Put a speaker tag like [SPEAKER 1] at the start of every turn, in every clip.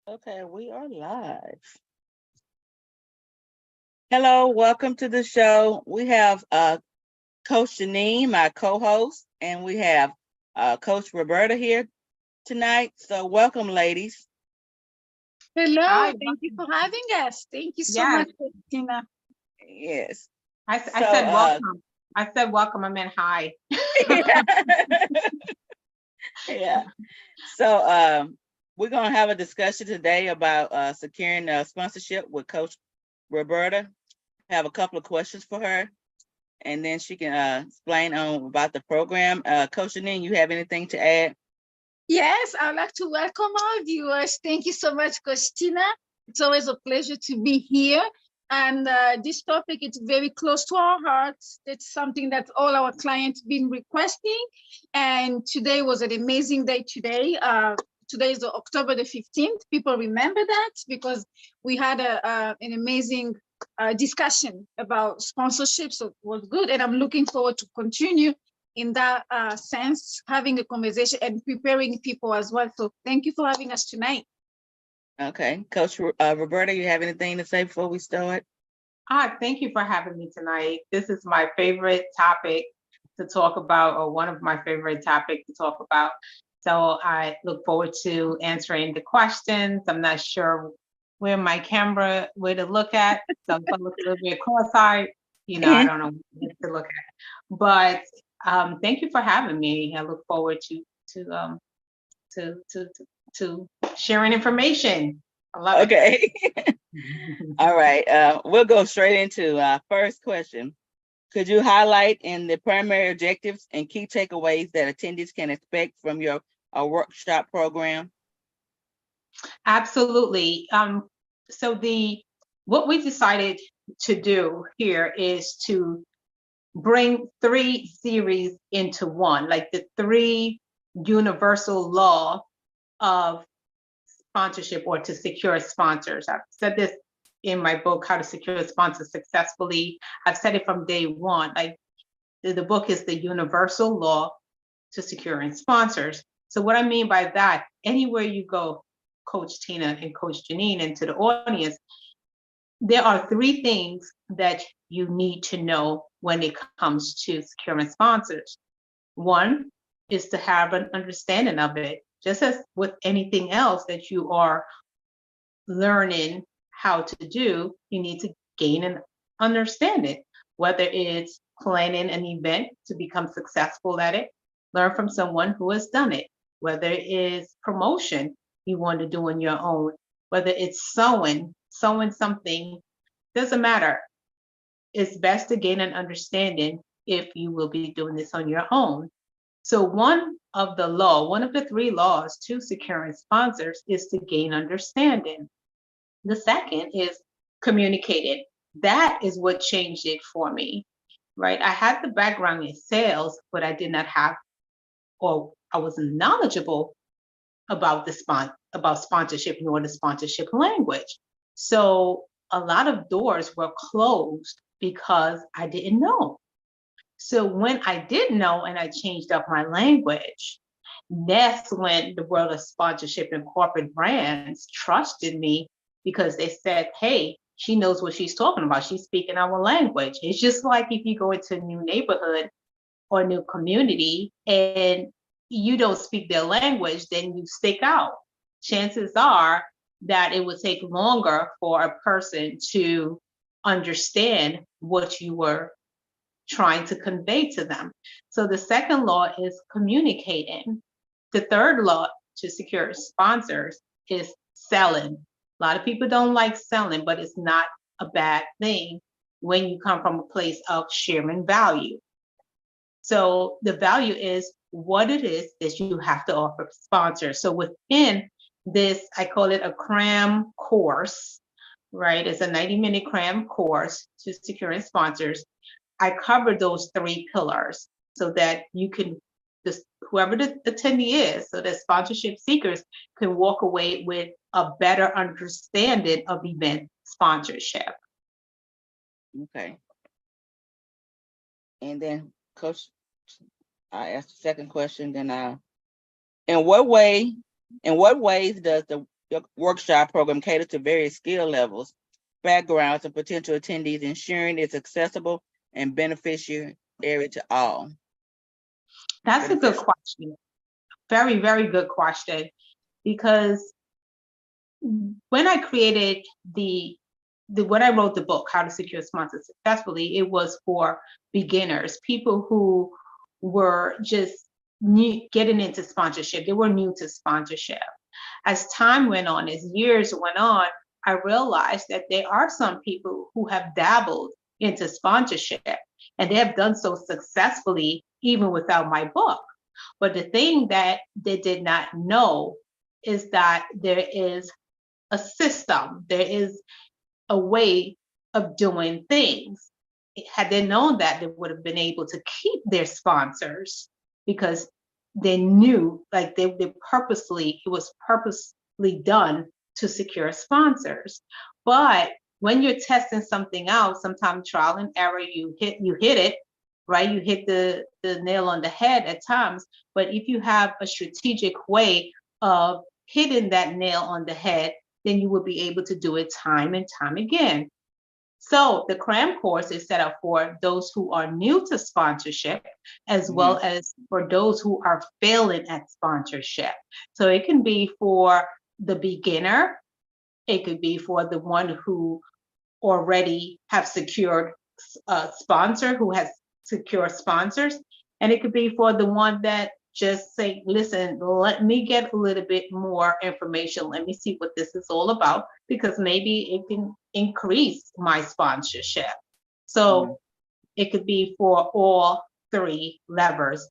[SPEAKER 1] Okay, we are live. Hello, welcome to the show. We have Coach Janine, my co-host, and we have Coach Roberta here tonight. So welcome, ladies.
[SPEAKER 2] Hello,
[SPEAKER 3] Hi.
[SPEAKER 2] thank you for having us. Thank you so
[SPEAKER 3] Yes,
[SPEAKER 2] much, Christina.
[SPEAKER 1] Yes.
[SPEAKER 3] I
[SPEAKER 1] So
[SPEAKER 3] said welcome. I said welcome. I meant hi.
[SPEAKER 1] yeah. So we're gonna have a discussion today about securing sponsorship with Coach Roberta. Have a couple of questions for her, and then she can explain on about the program. Coach Janine, you have anything to add?
[SPEAKER 2] Yes, I'd like to welcome our viewers. Thank you so much, Christina. It's always a pleasure to be here. And this topic is very close to our hearts. It's something that all our clients been requesting. And today was an amazing day today. Today is October the 15th. People remember that because we had an amazing discussion about sponsorship. So it was good. And I'm looking forward to continue in that sense, having a conversation and preparing people as well. So thank you for having us tonight.
[SPEAKER 1] Okay, Coach Roberta, you have anything to say before we start?
[SPEAKER 3] Thank you for having me tonight. This is my favorite topic to talk about, or one of my favorite topics to talk about. So I look forward to answering the questions. I'm not sure where to look at. So if I look a little bit cross-eyed, I don't know what to look at. But thank you for having me. I look forward to to to to, to sharing information. I love it.
[SPEAKER 1] Okay. All right. We'll go straight into our first question. Could you highlight in the primary objectives and key takeaways that attendees can expect from your workshop program?
[SPEAKER 3] Absolutely. So the what we decided to do here is to bring three series into one, like the three universal law of sponsorship or to secure sponsors. I've said this in my book, How to Secure Sponsors Successfully. I've said it from day one. Like the book is the universal law to securing sponsors. So what I mean by that, anywhere you go, Coach Tina and Coach Janine, and to the audience, there are three things that you need to know when it comes to securing sponsors. One is to have an understanding of it, just as with anything else that you are learning how to do, you need to gain and understand it, whether it's planning an event to become successful at it, learn from someone who has done it, whether it's promotion you want to do on your own, whether it's sewing something, doesn't matter. It's best to gain an understanding if you will be doing this on your own. So one of the three laws to securing sponsors is to gain understanding. The second is communicating. That is what changed it for me, right? I had the background in sales, but I did not have, or I wasn't knowledgeable about about sponsorship nor the sponsorship language. So a lot of doors were closed because I didn't know. So when I did know and I changed up my language, that's when the world of sponsorship and corporate brands trusted me because they said, hey, she knows what she's talking about. She's speaking our language. It's just like if you go into a new neighborhood or a new community and you don't speak their language, then you stick out. Chances are that it would take longer for a person to understand what you were trying to convey to them. So the second law is communicating. The third law to secure sponsors is selling. A lot of people don't like selling, but it's not a bad thing when you come from a place of sharing value. So the value is what it is that you have to offer sponsors. So within this, I call it a cram course, right? It's a 90-minute cram course to securing sponsors. I cover those three pillars so that you can, just whoever the attendee is, so that sponsorship seekers can walk away with a better understanding of event sponsorship.
[SPEAKER 1] Okay. And then, Coach, I asked the second question. Then, in what ways does the Your workshop program caters to various skill levels, backgrounds, and potential attendees, ensuring it's accessible and beneficiary to all.
[SPEAKER 3] That's a good question. Very, very good question. Because when I created when I wrote the book, How to Secure Sponsors Successfully, it was for beginners, people who were just getting into sponsorship. They were new to sponsorship. As time went on, as years went on, I realized that there are some people who have dabbled into sponsorship, and they have done so successfully even without my book. But the thing that they did not know is that there is a system, there is a way of doing things. Had they known that, they would have been able to keep their sponsors, because they knew, like it was purposely done to secure sponsors. But when you're testing something out, sometimes trial and error, you hit it, right? You hit the nail on the head at times. But if you have a strategic way of hitting that nail on the head, then you will be able to do it time and time again. So the CRAM course is set up for those who are new to sponsorship, as well as for those who are failing at sponsorship. So it can be for the beginner, it could be for the one who already have secured a sponsor, who has secured sponsors, and it could be for the one that just say, listen, let me get a little bit more information. Let me see what this is all about, because maybe it can increase my sponsorship. So it could be for all three levels,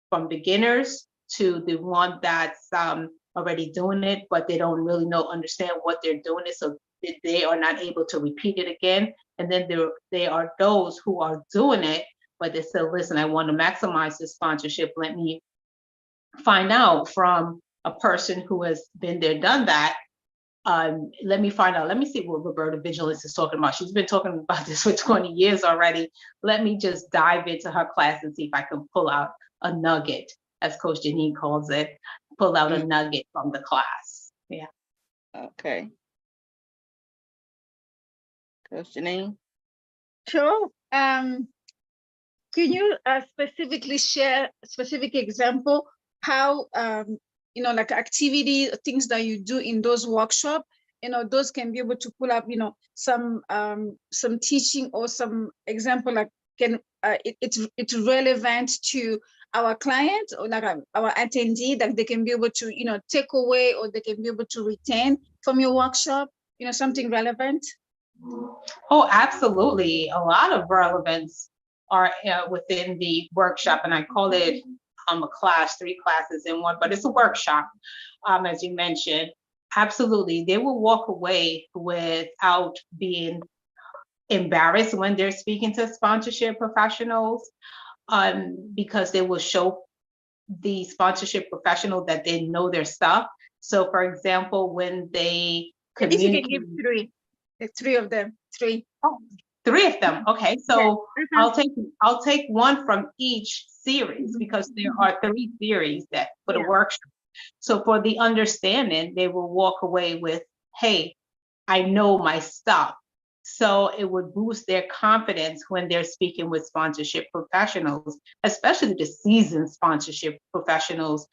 [SPEAKER 3] from beginners to the one that's already doing it, but they don't really understand what they're doing it, so they are not able to repeat it again. And then there are those who are doing it, but they say, listen, I want to maximize this sponsorship. Let me find out from a person who has been there, done that. Let me find out. Let me see what Roberta Vigilance is talking about. She's been talking about this for 20 years already. Let me just dive into her class and see if I can pull out a nugget, as Coach Janine calls it, pull out a nugget from the class. Yeah.
[SPEAKER 1] Okay. Coach Janine?
[SPEAKER 2] Sure. Can you specifically share a specific example how like activities, things that you do in those workshops, those can be able to pull up, some teaching or some example, like it's relevant to our clients or like our attendee, that they can be able to take away, or they can be able to retain from your workshop, something relevant?
[SPEAKER 3] Oh, absolutely. A lot of relevance are within the workshop, and I call it a class, 3 classes in one, but it's a workshop, as you mentioned. Absolutely, they will walk away without being embarrassed when they're speaking to sponsorship professionals, because they will show the sponsorship professional that they know their stuff. So, for example, when they
[SPEAKER 2] If you can give 3, like 3 of them, 3.
[SPEAKER 3] Oh, 3 of them. Okay, so I'll take one from each series, because there are 3 series that for the workshop. So for the understanding, they will walk away with, hey, I know my stuff. So it would boost their confidence when they're speaking with sponsorship professionals, especially the seasoned sponsorship professionals.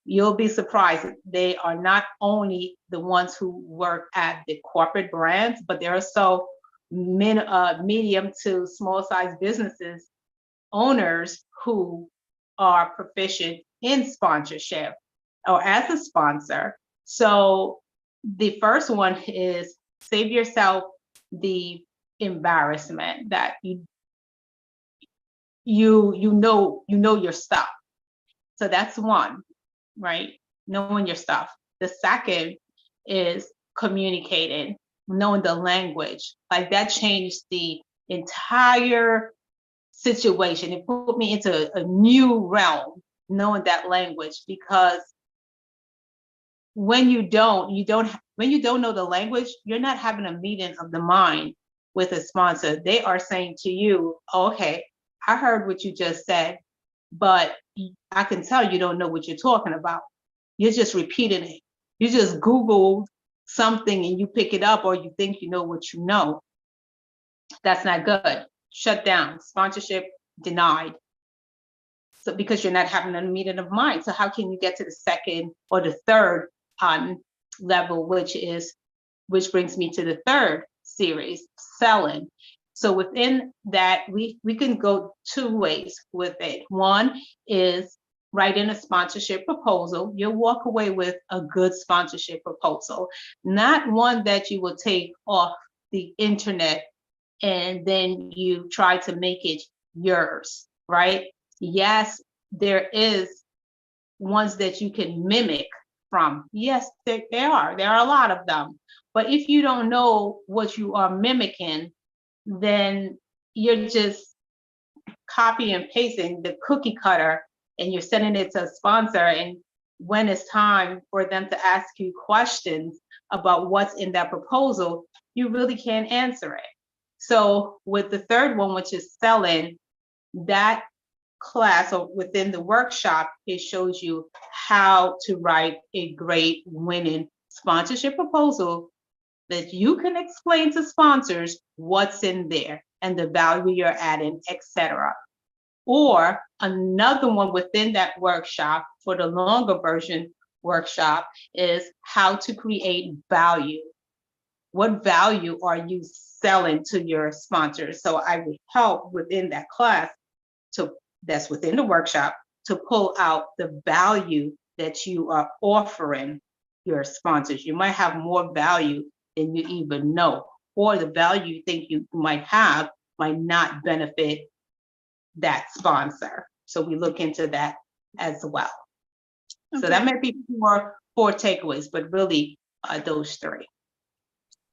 [SPEAKER 3] You'll be surprised. They are not only the ones who work at the corporate brands, but they're also medium to small size businesses owners who are proficient in sponsorship or as a sponsor. So the first one is save yourself the embarrassment that you know your stuff. So that's one, right? Knowing your stuff. The second is communicating, knowing the language. Like that changed the entire situation. It put me into a new realm, knowing that language, because when you don't know the language, you're not having a meeting of the mind with a sponsor. They are saying to you, oh, okay, I heard what you just said, but I can tell you don't know what you're talking about. You're just repeating it. you just Google something and you pick it up, or you think you know what you know. That's not good. Shut down. Sponsorship denied. So because you're not having a meeting of mind. So how can you get to the second or the third level, which brings me to the third series, selling. So within that, we can go two ways with it. One is writing a sponsorship proposal. You'll walk away with a good sponsorship proposal, not one that you will take off the internet and then you try to make it yours, right? Yes, there is ones that you can mimic from. Yes, there are a lot of them. But if you don't know what you are mimicking, then you're just copy and pasting the cookie cutter and you're sending it to a sponsor. And when it's time for them to ask you questions about what's in that proposal, you really can't answer it. So with the third one, which is selling, that class or within the workshop, it shows you how to write a great winning sponsorship proposal that you can explain to sponsors what's in there and the value you're adding, etc. Or another one within that workshop for the longer version workshop is how to create value. What value are you selling to your sponsors? So I would help within that class that's within the workshop to pull out the value that you are offering your sponsors. You might have more value than you even know, or the value you think you might have might not benefit that sponsor. So we look into that as well. Okay. So that might be four takeaways, but really those three.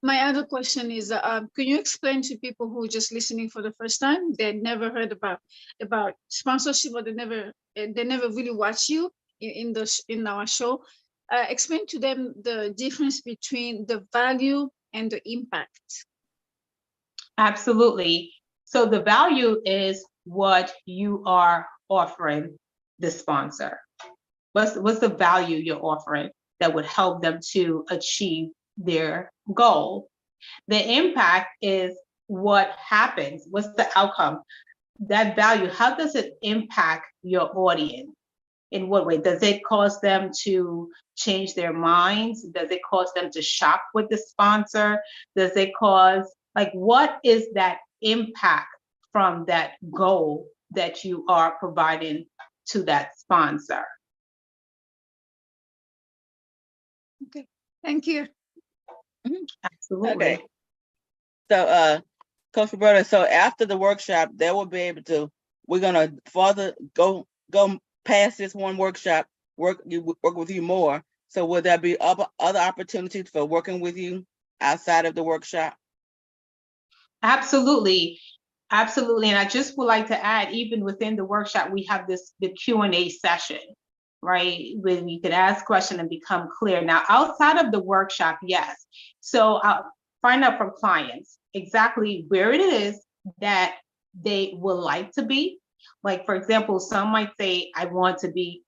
[SPEAKER 2] My other question is, can you explain to people who are just listening for the first time, they never heard about sponsorship, or they never really watch you in our show, explain to them the difference between the value and the impact.
[SPEAKER 3] Absolutely. So the value is what you are offering the sponsor. What's the value you're offering that would help them to achieve their goal? The impact is what happens. What's the outcome? That value, how does it impact your audience? In what way? Does it cause them to change their minds? Does it cause them to shop with the sponsor? Does it cause, what is that impact from that goal that you are providing to that sponsor?
[SPEAKER 2] Okay, thank you.
[SPEAKER 3] Absolutely.
[SPEAKER 1] Okay. So, Coach Roberta, so after the workshop, they will be able to, we're going to further go past this one workshop, work with you more. So will there be other opportunities for working with you outside of the workshop?
[SPEAKER 3] Absolutely. Absolutely. And I just would like to add, even within the workshop, we have the Q&A session, right? Where you could ask questions and become clear. Now, outside of the workshop, yes. So I'll find out from clients exactly where it is that they would like to be. Like, for example, some might say, I want to be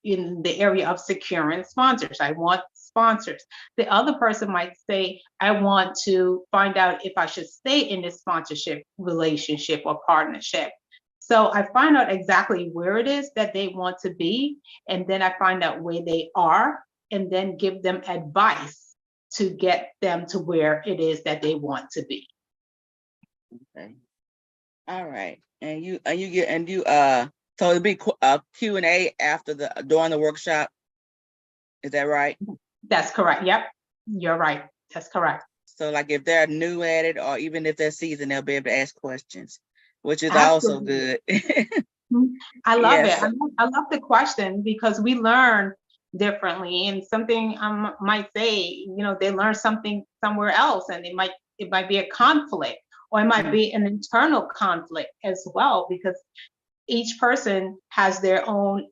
[SPEAKER 3] in the area of securing sponsors. I want sponsors. The other person might say, I want to find out if I should stay in this sponsorship relationship or partnership. So I find out exactly where it is that they want to be, and then I find out where they are, and then give them advice to get them to where it is that they want to be.
[SPEAKER 1] Okay. All right. And so it'll be Q&A during the workshop. Is that right?
[SPEAKER 3] That's correct. Yep. You're right. That's correct.
[SPEAKER 1] So like if they're new at it, or even if they're seasoned, they'll be able to ask questions, which is
[SPEAKER 3] Absolutely.
[SPEAKER 1] also good.
[SPEAKER 3] I love
[SPEAKER 1] Yes.
[SPEAKER 3] it. I love the question, because we learn differently, and something might say, they learn something somewhere else, and it might be a conflict, or it might be an internal conflict as well, because each person has their own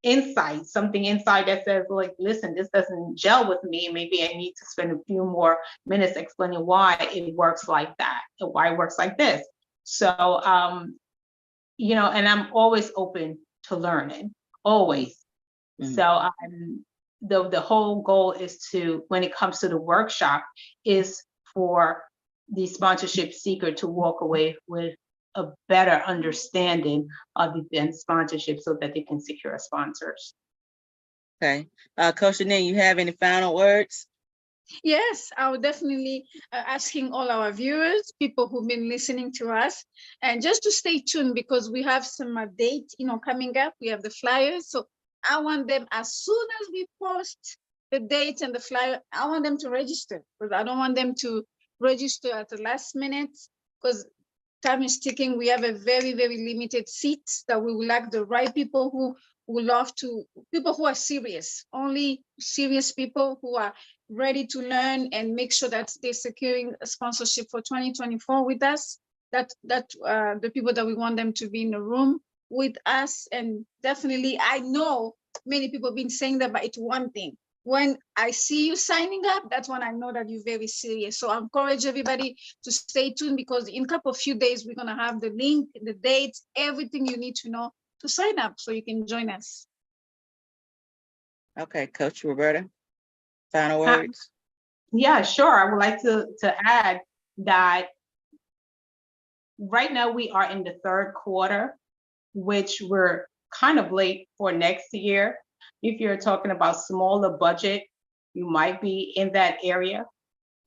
[SPEAKER 3] insight, something inside that says, like, listen, this doesn't gel with me. Maybe I need to spend a few more minutes explaining why it works like that, and why it works like this. So, and I'm always open to learning, always. So the whole goal is to, when it comes to the workshop, is for the sponsorship seeker to walk away with a better understanding of event sponsorship so that they can secure sponsors.
[SPEAKER 1] Okay. Coach Janine, you have any final words?
[SPEAKER 2] Yes, I would definitely asking all our viewers, people who've been listening to us, and just to stay tuned because we have some date, coming up. We have the flyers, so I want them as soon as we post the date and the flyer, I want them to register because I don't want them to register at the last minute because time is ticking. We have a very, very limited seats that we would like the right people who love to, people who are serious, only serious people who are ready to learn and make sure that they're securing a sponsorship for 2024 with us. That the people that we want them to be in the room with us. And definitely, I know many people have been saying that, but it's one thing. When I see you signing up, that's when I know that you're very serious. So I encourage everybody to stay tuned because in a few days, we're gonna have the link, the dates, everything you need to know to sign up so you can join us.
[SPEAKER 1] Okay, Coach Roberta, final words.
[SPEAKER 3] Yeah, sure. I would like to add that right now we are in the third quarter, which we're kind of late for next year. If you're talking about smaller budget, you might be in that area.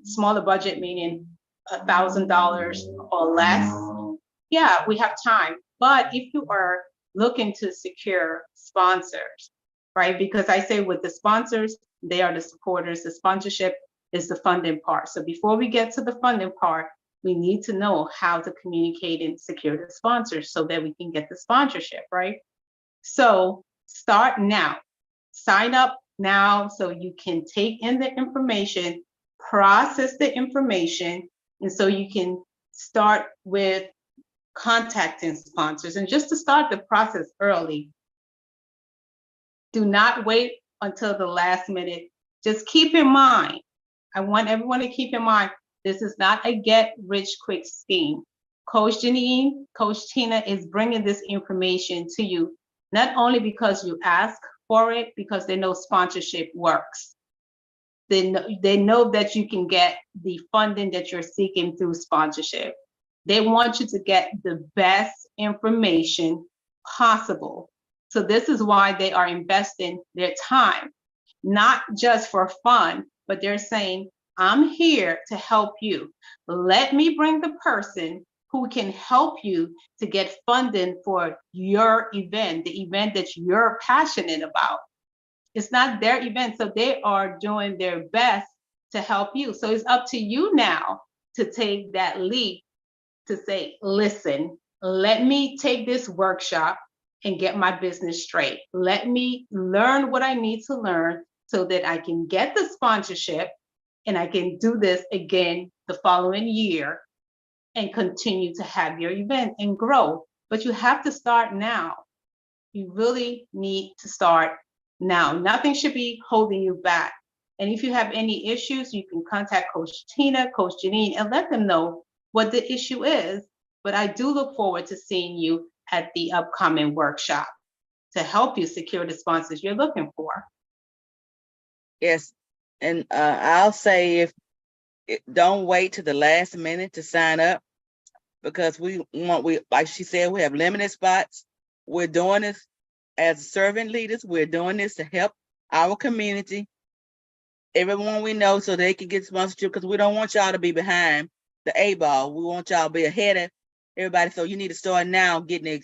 [SPEAKER 3] Smaller budget meaning $1,000 or less. Yeah, we have time. But if you are looking to secure sponsors, right? Because I say with the sponsors, they are the supporters. The sponsorship is the funding part. So before we get to the funding part, we need to know how to communicate and secure the sponsors so that we can get the sponsorship, right? So start now. Sign up now so you can take in the information, process the information, and so you can start with contacting sponsors. And just to start the process early, do not wait until the last minute. Just keep in mind, I want everyone to keep in mind, this is not a get rich quick scheme. Coach Janine, Coach Tina is bringing this information to you, not only because you ask for it, because they know sponsorship works. They know that you can get the funding that you're seeking through sponsorship. They want you to get the best information possible. So this is why they are investing their time, not just for fun, but they're saying, I'm here to help you. Let me bring the person who can help you to get funding for your event, the event that you're passionate about. It's not their event, so they are doing their best to help you. So it's up to you now to take that leap to say, listen, let me take this workshop and get my business straight. Let me learn what I need to learn so that I can get the sponsorship and I can do this again the following year and continue to have your event and grow. But you have to start now. You really need to start now. Nothing should be holding you back. And if you have any issues, you can contact Coach Tina, Coach Janine, and let them know what the issue is. But I do look forward to seeing you at the upcoming workshop to help you secure the sponsors you're looking for.
[SPEAKER 1] Yes, and I'll say don't wait to the last minute to sign up because we like she said, we have limited spots. We're doing this as servant leaders. We're doing this to help our community, everyone we know, so they can get sponsorship because we don't want y'all to be behind the A-ball. We want y'all to be ahead of everybody. So you need to start now getting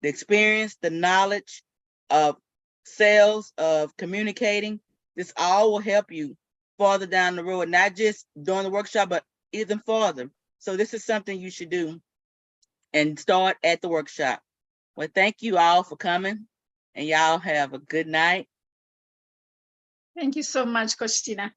[SPEAKER 1] the experience, the knowledge of sales, of communicating. This all will help you farther down the road, not just during the workshop, but even farther. So this is something you should do and start at the workshop. Well, thank you all for coming, and y'all have a good night.
[SPEAKER 2] Thank you so much, Coach Tina.